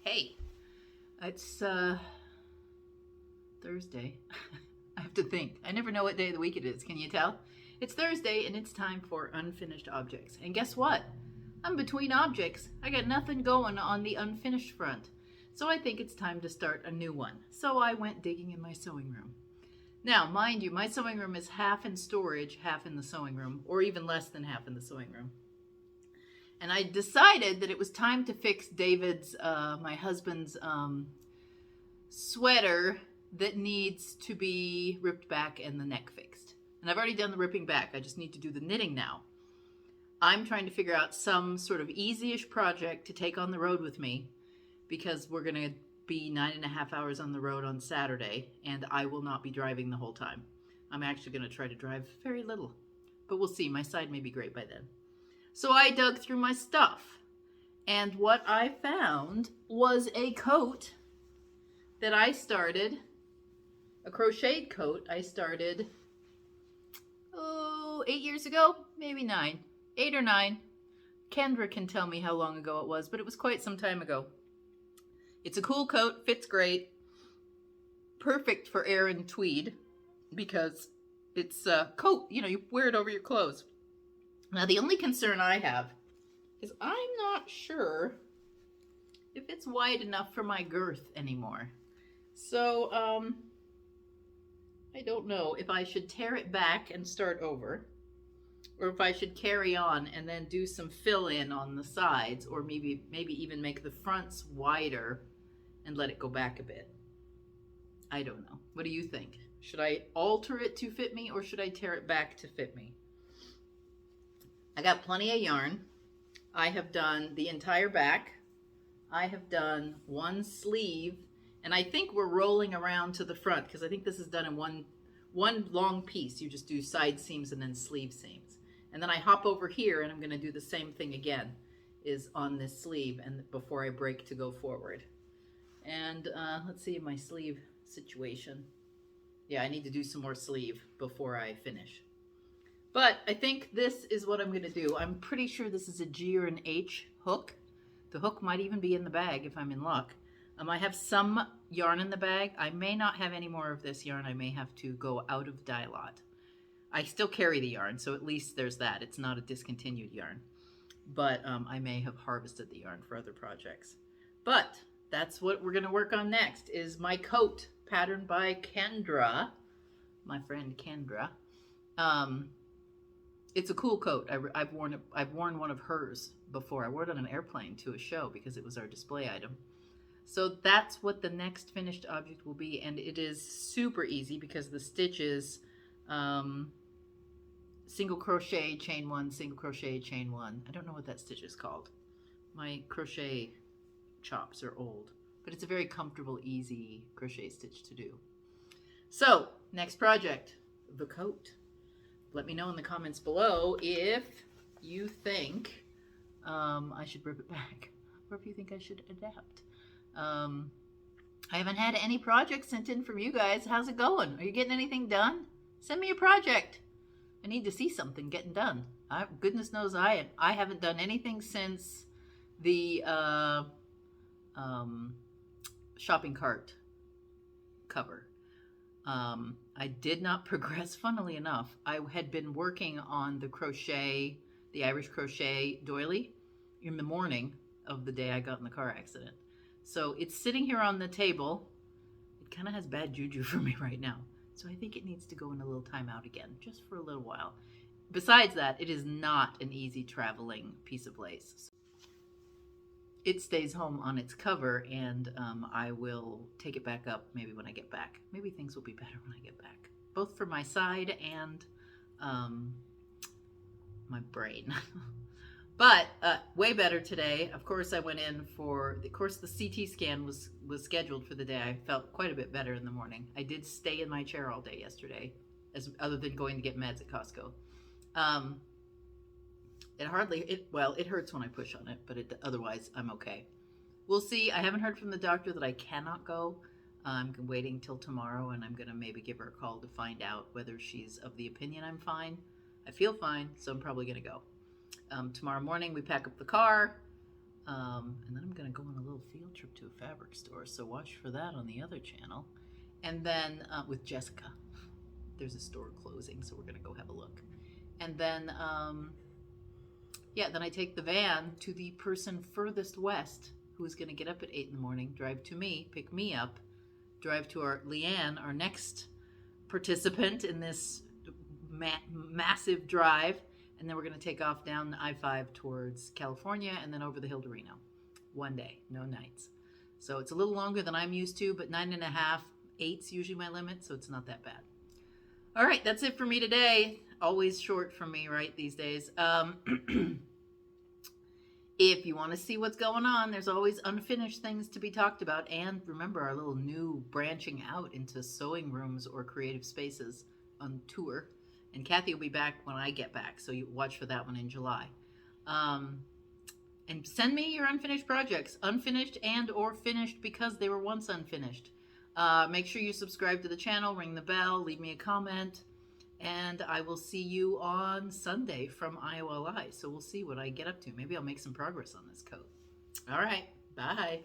Hey, it's Thursday. I have to think. I never know what day of the week it is. Can you tell? It's Thursday and it's time for unfinished objects. And guess what? I'm between objects. I got nothing going on the unfinished front. So I think it's time to start a new one. So I went digging in my sewing room. Now, mind you, my sewing room is half in storage, half in the sewing room, or even less than half in the sewing room. And I decided that it was time to fix David's, my husband's sweater that needs to be ripped back and the neck fixed. And I've already done the ripping back. I just need to do the knitting now. I'm trying to figure out some sort of easy-ish project to take on the road with me because we're going to be 9.5 hours on the road on Saturday, and I will not be driving the whole time. I'm actually going to try to drive very little, but we'll see. My side may be great by then. So I dug through my stuff, and what I found was a coat that I started, a crocheted coat I started, 8 years ago, maybe 9, 8 or 9. Kendra can tell me how long ago it was, but it was quite some time ago. It's a cool coat, fits great, perfect for Aran tweed because it's a coat, you wear it over your clothes. Now, the only concern I have is I'm not sure if it's wide enough for my girth anymore. So, I don't know if I should tear it back and start over, or if I should carry on and then do some fill-in on the sides, or maybe even make the fronts wider and let it go back a bit. I don't know. What do you think? Should I alter it to fit me, or should I tear it back to fit me? I got plenty of yarn. I have done the entire back. I have done one sleeve, and I think we're rolling around to the front because I think this is done in one long piece. You just do side seams and then sleeve seams. And then I hop over here and I'm going to do the same thing again, is on this sleeve and before I break to go forward. And let's see my sleeve situation. Yeah, I need to do some more sleeve before I finish. But I think this is what I'm going to do. I'm pretty sure this is a G or an H hook. The hook might even be in the bag if I'm in luck. I have some yarn in the bag. I may not have any more of this yarn. I may have to go out of dye lot. I still carry the yarn, so at least there's that. It's not a discontinued yarn. But I may have harvested the yarn for other projects. But that's what we're going to work on next, is my coat patterned by Kendra, my friend Kendra. It's a cool coat. I've worn one of hers before. I wore it on an airplane to a show because it was our display item. So that's what the next finished object will be, and it is super easy because the stitches, single crochet, chain one, single crochet, chain one. I don't know what that stitch is called. My crochet chops are old, but it's a very comfortable, easy crochet stitch to do. So next project, the coat. Let me know in the comments below if you think I should rip it back, or if you think I should adapt. I haven't had any projects sent in from you guys. How's it going? Are you getting anything done? Send me a project. I need to see something getting done. Goodness knows I haven't done anything since the shopping cart cover. I did not progress, funnily enough. I had been working on the crochet, the Irish crochet doily in the morning of the day I got in the car accident. So it's sitting here on the table. It kind of has bad juju for me right now. So I think it needs to go in a little timeout again, just for a little while. Besides that, it is not an easy traveling piece of lace. It stays home on its cover, and I will take it back up maybe when I get back. Maybe things will be better when I get back, both for my side and my brain. But way better today. Of course, I went in for, the CT scan was scheduled for the day. I felt quite a bit better in the morning. I did stay in my chair all day yesterday, other than going to get meds at Costco. It hurts when I push on it, but otherwise I'm okay. We'll see. I haven't heard from the doctor that I cannot go. I'm waiting till tomorrow, and I'm going to maybe give her a call to find out whether she's of the opinion I'm fine. I feel fine, so I'm probably going to go. Tomorrow morning we pack up the car, and then I'm going to go on a little field trip to a fabric store, so watch for that on the other channel. And then with Jessica, there's a store closing, so we're gonna go have a look. And then yeah, then I take the van to the person furthest west who's gonna get up at 8 in the morning, drive to me, pick me up, drive to our Leanne, our next participant in this massive drive, and then we're going to take off down the I-5 towards California and then over the hill to Reno. One day, no nights. So it's a little longer than I'm used to, but 9.5, 8's usually my limit, so it's not that bad. All right, that's it for me today. Always short for me, right, these days. If you want to see what's going on, there's always unfinished things to be talked about. And remember our little new branching out into sewing rooms or creative spaces on tour. And Kathy will be back when I get back, so you watch for that one in July. And send me your unfinished projects, unfinished and or finished because they were once unfinished. Make sure you subscribe to the channel, ring the bell, leave me a comment. And I will see you on Sunday from IOLI. So we'll see what I get up to. Maybe I'll make some progress on this coat. All right. Bye.